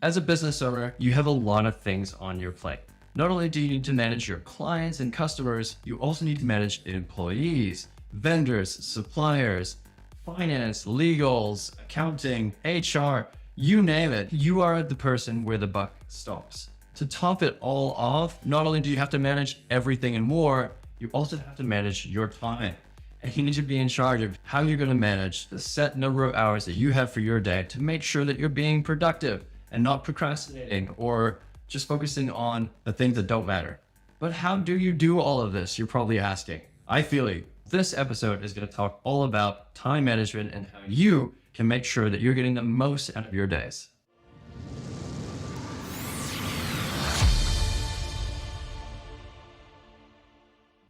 As a business owner, you have a lot of things on your plate. Not only do you need to manage your clients and customers, you also need to manage employees, vendors, suppliers, finance, legals, accounting, HR, you name it. You are the person where the buck stops. To top it all off, not only do you have to manage everything and more, you also have to manage your time. And you need to be in charge of how you're going to manage the set number of hours that you have for your day to make sure that you're being productive and not procrastinating or just focusing on the things that don't matter. But how do you do all of this? You're probably asking. I feel you. This episode is going to talk all about time management and how you can make sure that you're getting the most out of your days.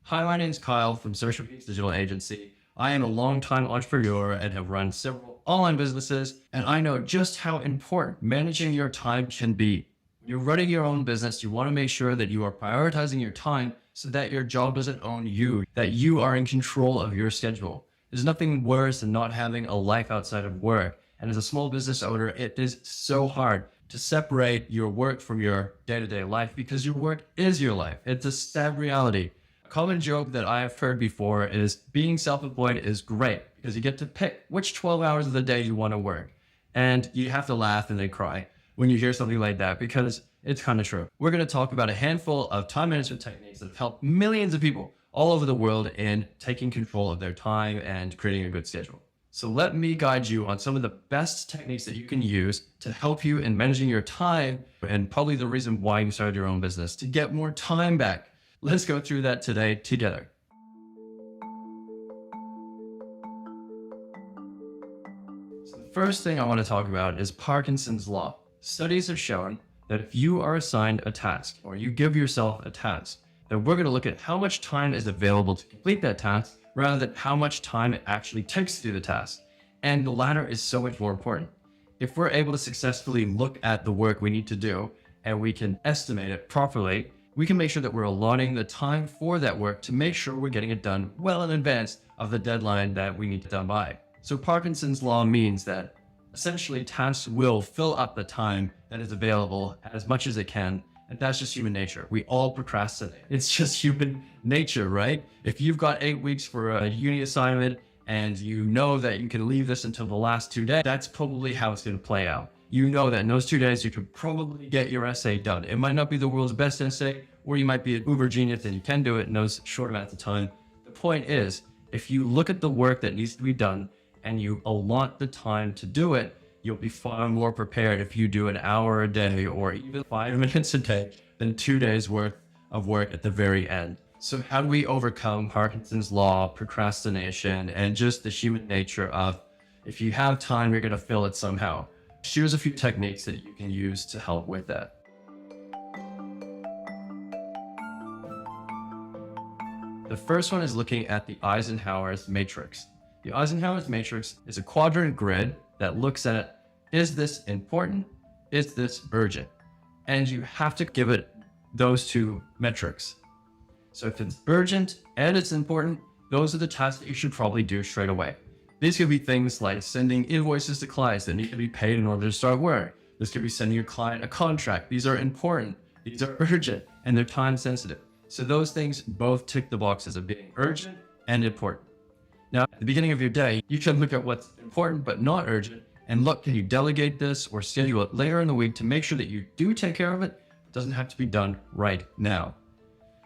Hi, my name is Kyle from Social Peaks Digital Agency. I am a longtime entrepreneur and have run several online businesses, and I know just how important managing your time can be. When you're running your own business, you want to make sure that you are prioritizing your time so that your job doesn't own you, that you are in control of your schedule. There's nothing worse than not having a life outside of work. And as a small business owner, it is so hard to separate your work from your day-to-day life because your work is your life. It's a sad reality. A common joke that I have heard before is being self-employed is great because you get to pick which 12 hours of the day you want to work. And you have to laugh and then cry when you hear something like that because it's kind of true. We're going to talk about a handful of time management techniques that have helped millions of people all over the world in taking control of their time and creating a good schedule. So let me guide you on some of the best techniques that you can use to help you in managing your time and probably the reason why you started your own business to get more time back. Let's go through that today together. So the first thing I want to talk about is Parkinson's Law. Studies have shown that if you are assigned a task or you give yourself a task, then we're going to look at how much time is available to complete that task rather than how much time it actually takes to do the task. And the latter is so much more important. If we're able to successfully look at the work we need to do and we can estimate it properly, we can make sure that we're allotting the time for that work to make sure we're getting it done well in advance of the deadline that we need it done by. So Parkinson's Law means that essentially tasks will fill up the time that is available as much as it can. And that's just human nature. We all procrastinate. It's just human nature, right? If you've got 8 weeks for a uni assignment and you know that you can leave this until the last 2 days, that's probably how it's going to play out. You know that in those 2 days, you could probably get your essay done. It might not be the world's best essay, or you might be an uber genius and you can do it in those short amounts of time. The point is, if you look at the work that needs to be done and you allot the time to do it, you'll be far more prepared if you do an hour a day or even 5 minutes a day than 2 days worth of work at the very end. So how do we overcome Parkinson's Law, procrastination, and just the human nature of if you have time, you're going to fill it somehow? Here's a few techniques that you can use to help with that. The first one is looking at the Eisenhower's matrix. The Eisenhower's matrix is a quadrant grid that looks at, is this important? Is this urgent? And you have to give it those two metrics. So if it's urgent and it's important, those are the tasks that you should probably do straight away. These could be things like sending invoices to clients that need to be paid in order to start work. This could be sending your client a contract. These are important, these are urgent, and they're time sensitive. So those things both tick the boxes of being urgent and important. Now, at the beginning of your day, you can look at what's important but not urgent and look, can you delegate this or schedule it later in the week to make sure that you do take care of it? It doesn't have to be done right now.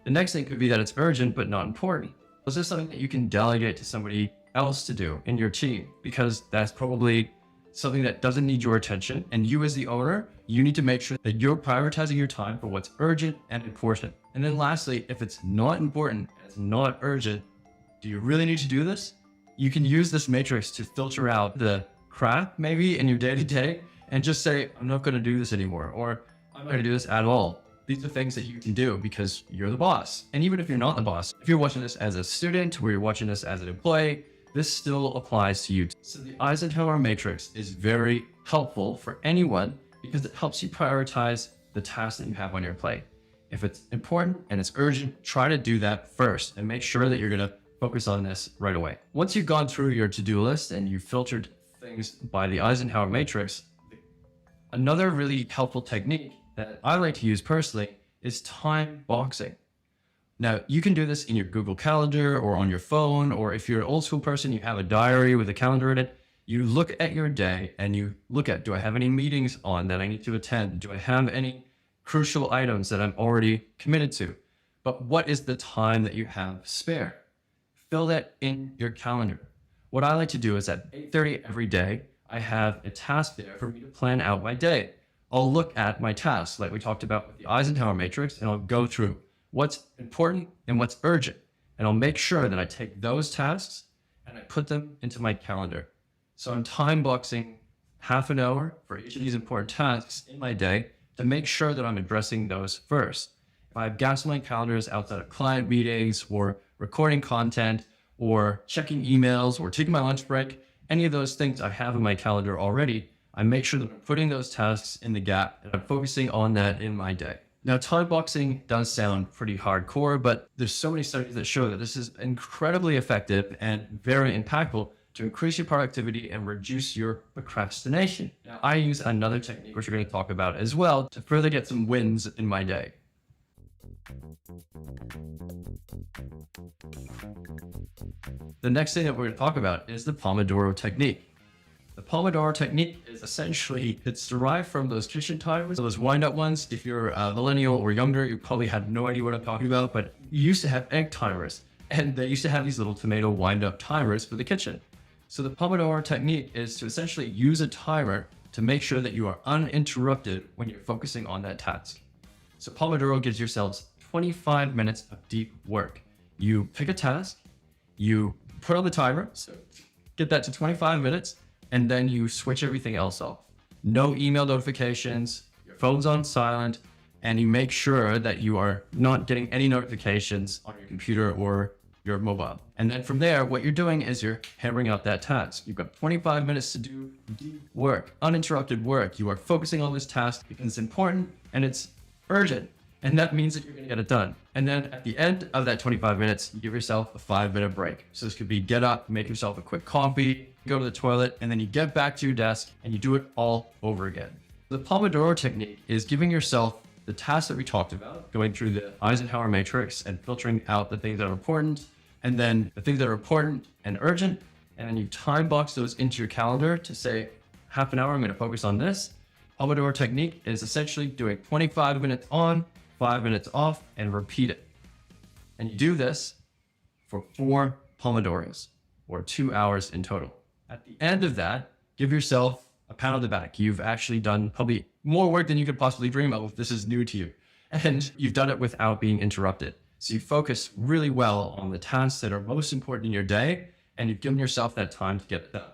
The next thing could be that it's urgent but not important. Is this something that you can delegate to somebody else to do in your team? Because that's probably something that doesn't need your attention. And you as the owner, you need to make sure that you're prioritizing your time for what's urgent and important. And then lastly, if it's not important, it's not urgent, do you really need to do this? You can use this matrix to filter out the crap maybe in your day-to-day and just say, I'm not going to do this anymore, or I'm not going to do this at all. These are things that you can do because you're the boss. And even if you're not the boss, if you're watching this as a student or you're watching this as an employee, this still applies to you. So the Eisenhower matrix is very helpful for anyone because it helps you prioritize the tasks that you have on your plate. If it's important and it's urgent, try to do that first and make sure that you're going to focus on this right away. Once you've gone through your to-do list and you've filtered things by the Eisenhower matrix, the Another really helpful technique that I like to use personally is time boxing. Now, you can do this in your Google Calendar or on your phone, or if you're an old school person, you have a diary with a calendar in it. You look at your day and you look at, do I have any meetings on that I need to attend? Do I have any crucial items that I'm already committed to? But what is the time that you have spare? Fill that in your calendar. What I like to do is at 8:30 every day, I have a task there for me to plan out my day. I'll look at my tasks like we talked about with the Eisenhower matrix, and I'll go through what's important and what's urgent. And I'll make sure that I take those tasks and I put them into my calendar. So I'm time boxing half an hour for each of these important tasks in my day to make sure that I'm addressing those first. If I have gaps in my calendars outside of client meetings or recording content or checking emails or taking my lunch break, any of those things I have in my calendar already, I make sure that I'm putting those tasks in the gap and I'm focusing on that in my day. Now, time boxing does sound pretty hardcore, but there's so many studies that show that this is incredibly effective and very impactful to increase your productivity and reduce your procrastination. Now, I use another technique, which we're going to talk about as well, to further get some wins in my day. The next thing that we're going to talk about is the Pomodoro technique. The Pomodoro technique is essentially, it's derived from those kitchen timers, those wind-up ones. If you're a millennial or younger, you probably have no idea what I'm talking about, but you used to have egg timers, and they used to have these little tomato wind-up timers for the kitchen. So the Pomodoro technique is to essentially use a timer to make sure that you are uninterrupted when you're focusing on that task. So Pomodoro gives yourselves 25 minutes of deep work. You pick a task, you put on the timer, so get that to 25 minutes, and then you switch everything else off. No email notifications, your phone's on silent, and you make sure that you are not getting any notifications on your computer or your mobile. And then from there, what you're doing is you're hammering out that task. You've got 25 minutes to do deep work, uninterrupted work. You are focusing on this task because it's important and it's urgent. And that means that you're gonna get it done. And then at the end of that 25 minutes, you give yourself a 5-minute break. So this could be get up, make yourself a quick coffee, go to the toilet, and then you get back to your desk and you do it all over again. The Pomodoro technique is giving yourself the tasks that we talked about, going through the Eisenhower matrix and filtering out the things that are important, and then the things that are important and urgent, and then you time box those into your calendar to say, half an hour, I'm gonna focus on this. Pomodoro technique is essentially doing 25 minutes on, 5 minutes off, and repeat it. And you do this for 4 Pomodoros, or 2 hours in total. At the end of that, give yourself a pat on the back. You've actually done probably more work than you could possibly dream of if this is new to you. And you've done it without being interrupted. So you focus really well on the tasks that are most important in your day, and you've given yourself that time to get it done.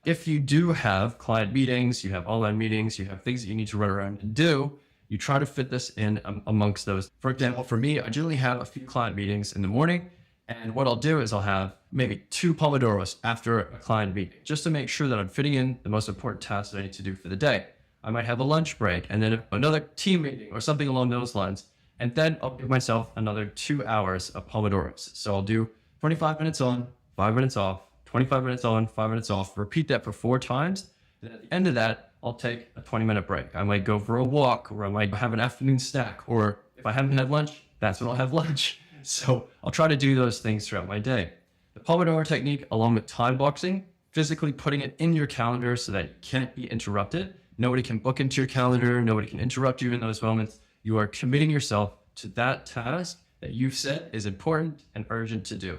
If you do have client meetings, you have online meetings, you have things that you need to run around and do, you try to fit this in amongst those. For example, for me, I generally have a few client meetings in the morning. And what I'll do is I'll have maybe 2 Pomodoros after a client meeting, just to make sure that I'm fitting in the most important tasks that I need to do for the day. I might have a lunch break and then another team meeting or something along those lines. And then I'll give myself another 2 hours of Pomodoros. So I'll do 25 minutes on, 5 minutes off, 25 minutes on, 5 minutes off, repeat that for 4 times. And at the end of that, I'll take a 20-minute break. I might go for a walk, or I might have an afternoon snack, or if I haven't had lunch, that's when I'll have lunch. So I'll try to do those things throughout my day. The Pomodoro technique, along with time boxing, physically putting it in your calendar so that you can't be interrupted. Nobody can book into your calendar. Nobody can interrupt you in those moments. You are committing yourself to that task that you've said is important and urgent to do.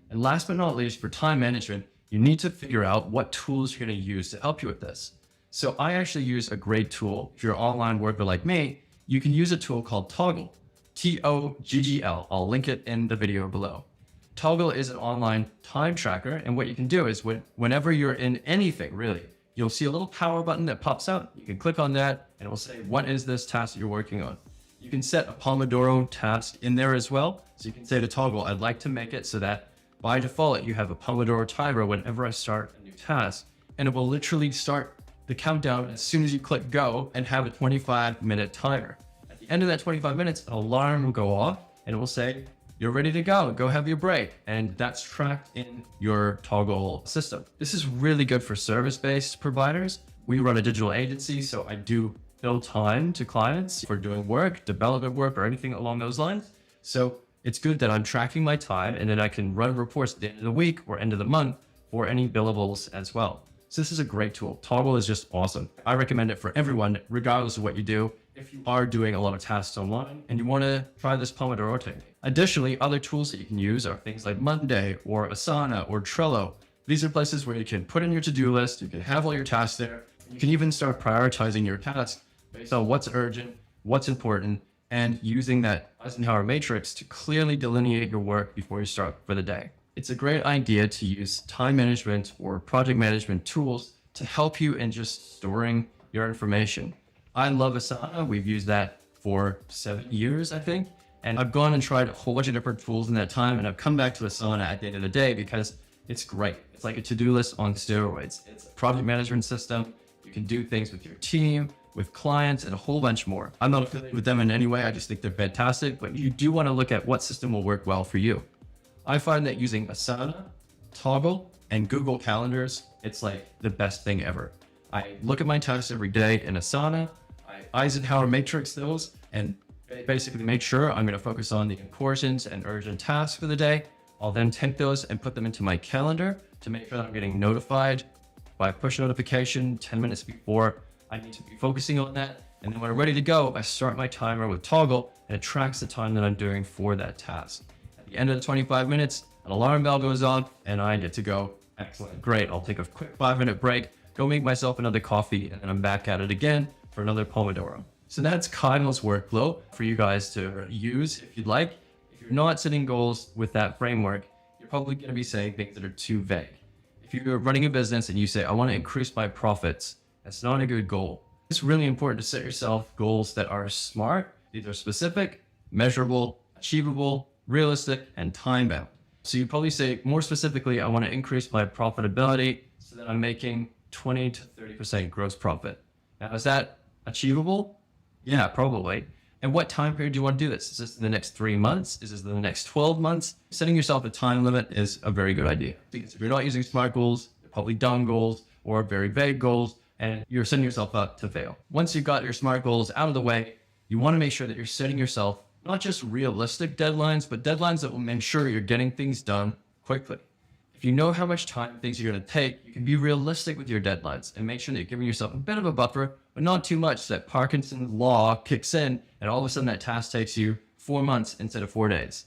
And last but not least, for time management, you need to figure out what tools you're going to use to help you with this. So I actually use a great tool. If you're an online worker like me, you can use a tool called Toggl, T-O-G-G-L. I'll link it in the video below. Toggl is an online time tracker. And what you can do is whenever you're in anything, really, you'll see a little power button that pops out. You can click on that and it will say, what is this task that you're working on? You can set a Pomodoro task in there as well. So you can say to Toggl, I'd like to make it so that by default, you have a Pomodoro timer whenever I start a new task, and it will literally start the countdown as soon as you click go and have a 25-minute timer. At the end of that 25 minutes, an alarm will go off and it will say, you're ready to go. Go have your break. And that's tracked in your Toggle system. This is really good for service-based providers. We run a digital agency, so I do bill time to clients for doing work, development work, or anything along those lines. So it's good that I'm tracking my time, and then I can run reports at the end of the week or end of the month for any billables as well. So this is a great tool. Toggle is just awesome. I recommend it for everyone, regardless of what you do. If you are doing a lot of tasks online and you want to try this Pomodoro technique. Additionally, other tools that you can use are things like Monday or Asana or Trello. These are places where you can put in your to-do list, you can have all your tasks there. You can even start prioritizing your tasks based on what's urgent, what's important, and using that Eisenhower matrix to clearly delineate your work before you start for the day. It's a great idea to use time management or project management tools to help you in just storing your information. I love Asana. We've used that for 7 years, I think. And I've gone and tried a whole bunch of different tools in that time. And I've come back to Asana at the end of the day because it's great. It's like a to-do list on steroids. It's a project management system. You can do things with your team, with clients, and a whole bunch more. I'm not affiliated with them in any way. I just think they're fantastic. But you do want to look at what system will work well for you. I find that using Asana, Toggle, and Google Calendars, it's like the best thing ever. I look at my tasks every day in Asana. I Eisenhower matrix those and basically make sure I'm going to focus on the important and urgent tasks for the day. I'll then take those and put them into my calendar to make sure that I'm getting notified by push notification 10 minutes before I need to be focusing on that. And then when I'm ready to go, I start my timer with Toggle and it tracks the time that I'm doing for that task. At the end of the 25 minutes, an alarm bell goes on and I get to go. Excellent. Great. I'll take a quick 5-minute break, go make myself another coffee, and then I'm back at it again for another Pomodoro. So that's Kyle's workflow for you guys to use if you'd like. If you're not setting goals with that framework, you're probably going to be saying things that are too vague. If you're running a business and you say, I want to increase my profits, that's not a good goal. It's really important to set yourself goals that are smart. These are specific, measurable, achievable, realistic, and time-bound. So you probably say, more specifically, I want to increase my profitability so that I'm making 20 to 30% gross profit. Now, is that achievable? Yeah, probably. And what time period do you want to do this? Is this in the next 3 months? Is this in the next 12 months? Setting yourself a time limit is a very good idea. Because if you're not using SMART goals, they're probably dumb goals or very vague goals, and you're setting yourself up to fail. Once you've got your SMART goals out of the way, you want to make sure that you're setting yourself not just realistic deadlines, but deadlines that will make sure you're getting things done quickly. If you know how much time things are going to take, you can be realistic with your deadlines and make sure that you're giving yourself a bit of a buffer, but not too much so that Parkinson's law kicks in and all of a sudden that task takes you 4 months instead of 4 days.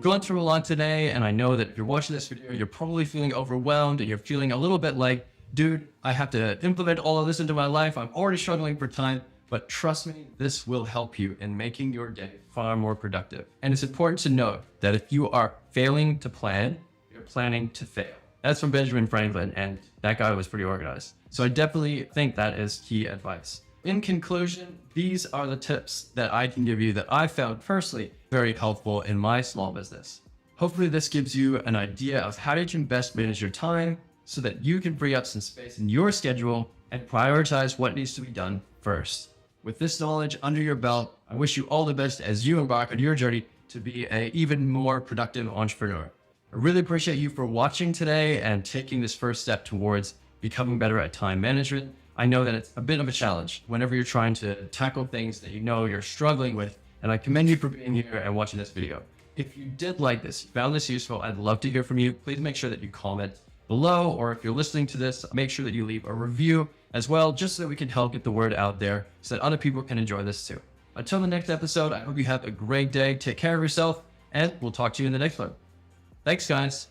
Going through a lot today, and I know that if you're watching this video, you're probably feeling overwhelmed and you're feeling a little bit like, dude, I have to implement all of this into my life. I'm already struggling for time. But trust me, this will help you in making your day far more productive. And it's important to note that if you are failing to plan, you're planning to fail. That's from Benjamin Franklin, and that guy was pretty organized. So I definitely think that is key advice. In conclusion, these are the tips that I can give you that I found personally very helpful in my small business. Hopefully this gives you an idea of how you can best manage your time so that you can free up some space in your schedule and prioritize what needs to be done first. With this knowledge under your belt, I wish you all the best as you embark on your journey to be an even more productive entrepreneur. I really appreciate you for watching today and taking this first step towards becoming better at time management. I know that it's a bit of a challenge whenever you're trying to tackle things that you know you're struggling with, and I commend you for being here and watching this video. If you did like this, found this useful, I'd love to hear from you. Please make sure that you comment below, or if you're listening to this, make sure that you leave a review as well, just so that we can help get the word out there so that other people can enjoy this too. Until the next episode, I hope you have a great day. Take care of yourself, and we'll talk to you in the next one. Thanks, guys.